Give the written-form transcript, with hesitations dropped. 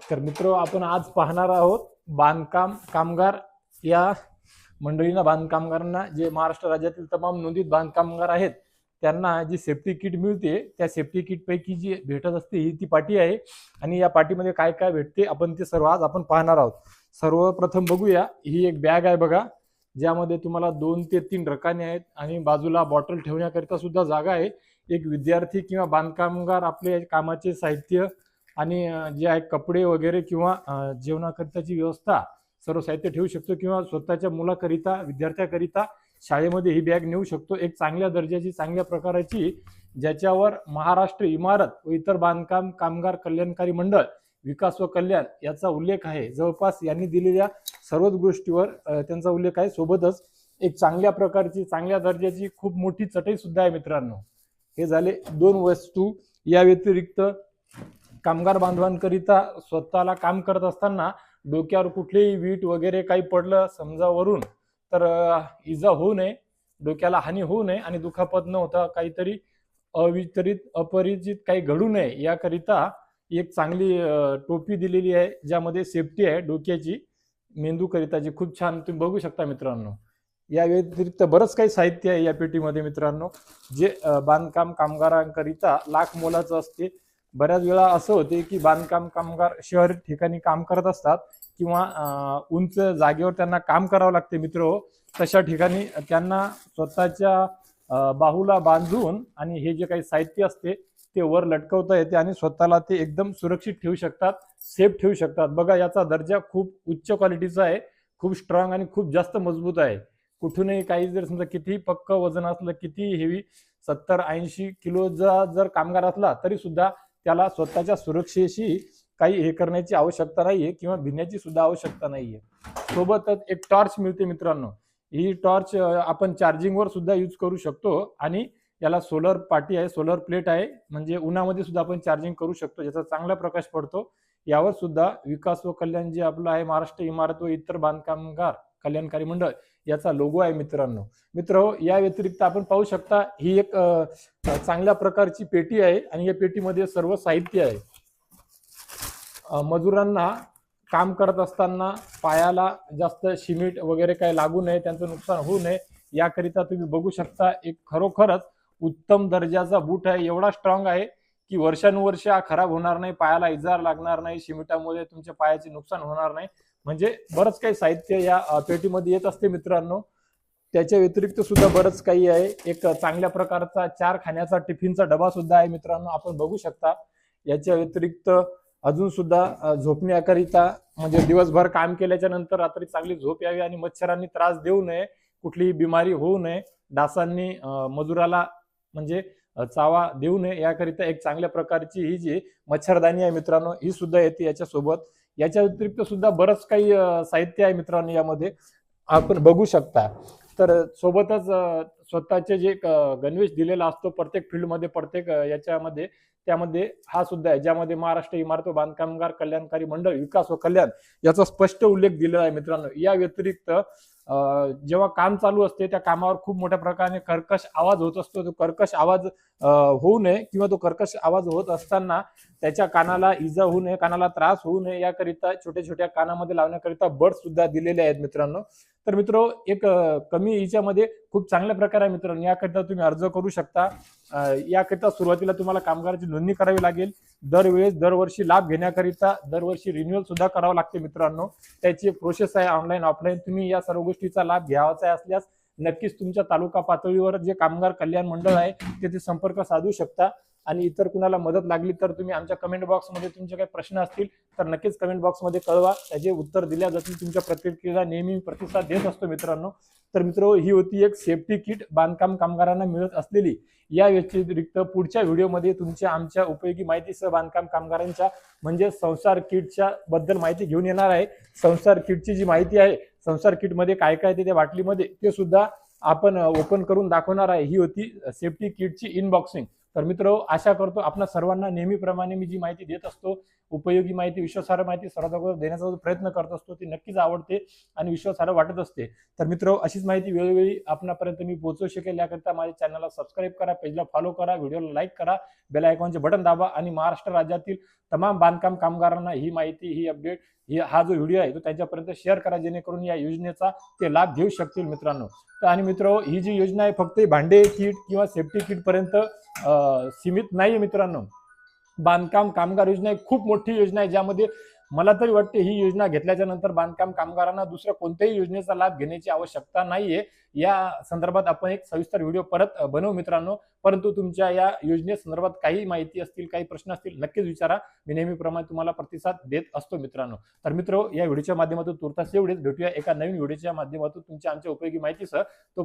तर मित्र आपण आज पाहणार आहोत बांधकाम कामगार या मंडळींना, बांधकामगारांना जे महाराष्ट्र राज्यातील तमाम नोंदीत बांधकामगार आहेत त्यांना जी सेफ्टी किट मिळते त्या सेफ्टी किट पैकी जी भेटत असते ही ती पाटी आहे। आणि या पाटीमध्ये काय काय भेटते आपण ते सर्व आज आपण पाहणार आहोत। सर्वप्रथम बघूया, ही एक बॅग आहे बघा, ज्यामध्ये तुम्हाला 2 ते 3 रकाने आहेत आणि बाजूला बॉटल ठेवण्याकरिता सुद्धा जागा आहे। एक विद्यार्थी किंवा बांधकामगार आपले कामाचे साहित्य आणि जे आहे कपडे वगैरे किंवा जेवणाकरिताची व्यवस्था सर्व साहित्य ठेवू शकतो किंवा स्वतःच्या मुलाकरिता विद्यार्थ्याकरिता शाळेमध्ये ही बॅग नेऊ शकतो। एक चांगल्या दर्जाची चांगल्या प्रकाराची ज्याच्यावर महाराष्ट्र इमारत व इतर बांधकाम कामगार कल्याणकारी मंडळ विकास व कल्याण याचा उल्लेख आहे। जवळपास यांनी दिलेल्या सर्वच गोष्टीवर त्यांचा उल्लेख आहे। सोबतच एक चांगल्या प्रकारची चांगल्या दर्जाची खूप मोठी चटई सुद्धा आहे मित्रांनो। हे झाले 2 वस्तू। या व्यतिरिक्त कामगार बांधवांकरिता स्वतःला काम करत असताना डोक्यावर कुठलीही वीट वगैरे काही पडलं समजा वरून तर इजा होऊ नये, डोक्याला हानी होऊ नये आणि दुखापत न होता काहीतरी अवितरित अपरिचित काही घडू नये याकरिता एक चांगली टोपी दिलेली आहे, ज्यामध्ये सेफ्टी आहे डोक्याची मेंदू करिताची। खूप छान तुम्ही बघू शकता मित्रांनो। या व्यतिरिक्त बरंच काही साहित्य आहे या पेटीमध्ये मित्रांनो, जे बांधकाम कामगारांकरिता लाख मोलाचं असते। बऱ्याच वेळा असं होते की बांधकाम कामगार शहर ठिकाणी काम करत असतात किंवा उंच जागेवर त्यांना काम करावं लागते मित्र। तशा ठिकाणी त्यांना स्वतःच्या बाहूला बांधून आणि हे जे काही साहित्य असते ते वर लटकवता येते आणि स्वतःला ते एकदम सुरक्षित ठेवू शकतात, सेफ ठेवू शकतात। बघा, याचा दर्जा खूप उच्च क्वालिटीचा आहे, खूप स्ट्रॉंग आणि खूप जास्त मजबूत आहे। कुठूनही काही जर समजा किती पक्क वजन असलं, किती हेवी 70-80 किलोचा जर कामगार असला तरी सुद्धा त्याला स्वतःच्या सुरक्षेशी काही हे करण्याची आवश्यकता नाहीये किंवा भिण्याची सुद्धा आवश्यकता नाहीये। सोबतच एक टॉर्च मिळते मित्रांनो। ही टॉर्च आपण चार्जिंगवर सुद्धा यूज करू शकतो आणि याला सोलर पाटी आहे, सोलर प्लेट आहे, म्हणजे उन्हामध्ये सुद्धा आपण चार्जिंग करू शकतो, ज्याचा चांगला प्रकाश पडतो। यावर सुद्धा विकास व कल्याण जे आपलं आहे महाराष्ट्र इमारत व इतर बांधकामगार कल्याणकारी मंडळ याचा लोगो आहे मित्रांनो। या व्यतिरिक्त आपण पाहू शकता ही एक चांगल्या प्रकारची पेटी आहे आणि या पेटीमध्ये सर्व साहित्य आहे। मजुरांना काम करत असताना पायाला जास्त सिमेंट वगैरे काही लागू नये, त्यांचं नुकसान होऊ नये याकरिता तुम्ही बघू शकता एक खरोखरच उत्तम दर्जाचा बूट आहे। एवढा स्ट्रॉंग आहे की वर्षानुवर्ष खराब होणार नाही, पायाला इजा लागणार नाही, सिमेंटामुळे तुमच्या पायाचे नुकसान होणार नाही। म्हणजे बरंच काही साहित्य या पेटीमध्ये येत असते मित्रांनो। त्याच्या व्यतिरिक्त सुद्धा बरंच काही आहे। एक चांगल्या प्रकारचा 4 खाण्याचा टिफिनचा डबा सुद्धा आहे मित्रांनो, आपण बघू शकता। याच्या व्यतिरिक्त अजून सुद्धा झोपण्याकरिता, म्हणजे दिवसभर काम केल्याच्या नंतर रात्री चांगली झोप यावी आणि मच्छरांनी त्रास देऊ नये, कुठलीही बिमारी होऊ नये, डासांनी मजुराला म्हणजे चावा देऊ नये याकरिता एक चांगल्या प्रकारची ही जी मच्छरदाणी आहे मित्रांनो ही सुद्धा येते याच्यासोबत। याच्या व्यतिरिक्त सुद्धा बरंच काही साहित्य आहे मित्रांनो यामध्ये, आपण बघू शकता। तर सोबतच स्वतःचे जे गणवेश दिलेला असतो प्रत्येक फील्डमध्ये, प्रत्येक याच्यामध्ये, त्यामध्ये हा सुद्धा आहे, ज्यामध्ये महाराष्ट्र इमारत व बांधकामगार कल्याणकारी मंडळ विकास व कल्याण याचा स्पष्ट उल्लेख दिलेला आहे मित्रांनो। या व्यतिरिक्त जेव्हा काम चालू असते त्या कामावर खूप मोठ्या प्रकारे कर्कश आवाज होत असतो। तो कर्कश आवाज होऊ नये किंवा तो कर्कश आवाज होत असताना त्याच्या कानाला इजा होऊ नये, कानाला त्रास होऊ नये याकरिता छोट्या छोट्या कानामध्ये लावण्याकरिता बड सुद्धा दिलेले आहेत मित्रांनो। तर मित्र एक कमी हिच्यामध्ये खूप चांगल्या प्रकारे आहे मित्रांनो, याकरिता तुम्ही अर्ज करू शकता। याकरिता सुरुवातीला तुम्हाला कामगाराची नोंदणी करावी लागेल। दरवर्षी लाभ घेण्याकरिता दरवर्षी रिन्युअल सुद्धा करावं लागते मित्रांनो। त्याची एक प्रोसेस आहे ऑनलाईन ऑफलाईन। तुम्ही या सर्व गोष्टीचा लाभ घ्यावाचा असल्यास नक्कीच तुमच्या तालुका पातळीवर जे कामगार कल्याण मंडळ आहे तिथे संपर्क साधू शकता। आणि इतर कुणाला मदत लागली तर तुम्ही आमच्या कमेंट बॉक्समध्ये तुमचे काही प्रश्न असतील तर नक्कीच कमेंट बॉक्समध्ये कळवा, त्याचे उत्तर दिल्या जातील। तुमच्या प्रतिक्रियेला नेहमी प्रतिसाद देत असतो मित्रांनो। तर मित्र, ही होती एक सेफ्टी किट बांधकाम कामगारांना मिळत असलेली। या व्यतिरिक्त पुढच्या व्हिडिओमध्ये तुमच्या आमच्या उपयोगी माहितीसह बांधकाम कामगारांच्या म्हणजे संसार किटच्या बद्दल माहिती घेऊन येणार आहे। संसार किटची जी माहिती आहे, संसार किट मध्ये काय काय ते त्या बाटलीमध्ये ते सुद्धा आपण ओपन करून दाखवणार आहे। ही होती सेफ्टी किटची इनबॉक्सिंग। तर मित्र, आशा करतो आपल्या सर्वांना नेहमीप्रमाणे मी जी माहिती देत असतो उपयोगी माहिती, विश्वासार्ह माहिती सर्वात अगोदर देण्याचा जो प्रयत्न करत असतो ती नक्कीच आवडते आणि विश्वासार्ह वाटत असते. तर मित्र, अशीच माहिती वेळोवेळी आपणापर्यंत मी पोहोचवू शकेल याकरिता माझ्या चॅनलला सबस्क्राईब करा, पेजला फॉलो करा, व्हिडिओला लाईक करा, बेल आयकॉनचे बटन दाबा आणि महाराष्ट्र राज्यातील तमाम बांधकाम कामगारांना ही माहिती, ही अपडेट, हा जो व्हिडिओ आहे तो त्यांच्यापर्यंत शेअर करा, जेणेकरून या योजनेचा ते लाभ घेऊ शकतील मित्रांनो. तर आणि मित्र, ही जी योजना आहे फक्त भांडे किट किंवा सेफ्टी किट पर्यंत सीमित नाही मित्रांनो. बांधकाम कामगार योजना एक खूप मोठी योजना आहे, ज्यामध्ये मला तरी वाटते ही योजना घेतल्याच्या नंतर बांधकाम कामगारांना दुसऱ्या कोणत्याही योजनेचा लाभ घेण्याची आवश्यकता नाहीये. या संदर्भात आपण एक सविस्तर व्हिडिओ परत बनवू मित्रांनो. परंतु तुमच्या या योजनेसंदर्भात काही माहिती असतील, काही प्रश्न असतील, नक्कीच विचारा. मी नेहमीप्रमाणे तुम्हाला प्रतिसाद देत असतो मित्रांनो. तर मित्र, या व्हिडिओच्या माध्यमातून तुर्तास एवढेच. भेटूया एका नवीन व्हिडिओच्या माध्यमातून तुमच्या आमच्या उपयोगी माहितीसह. तो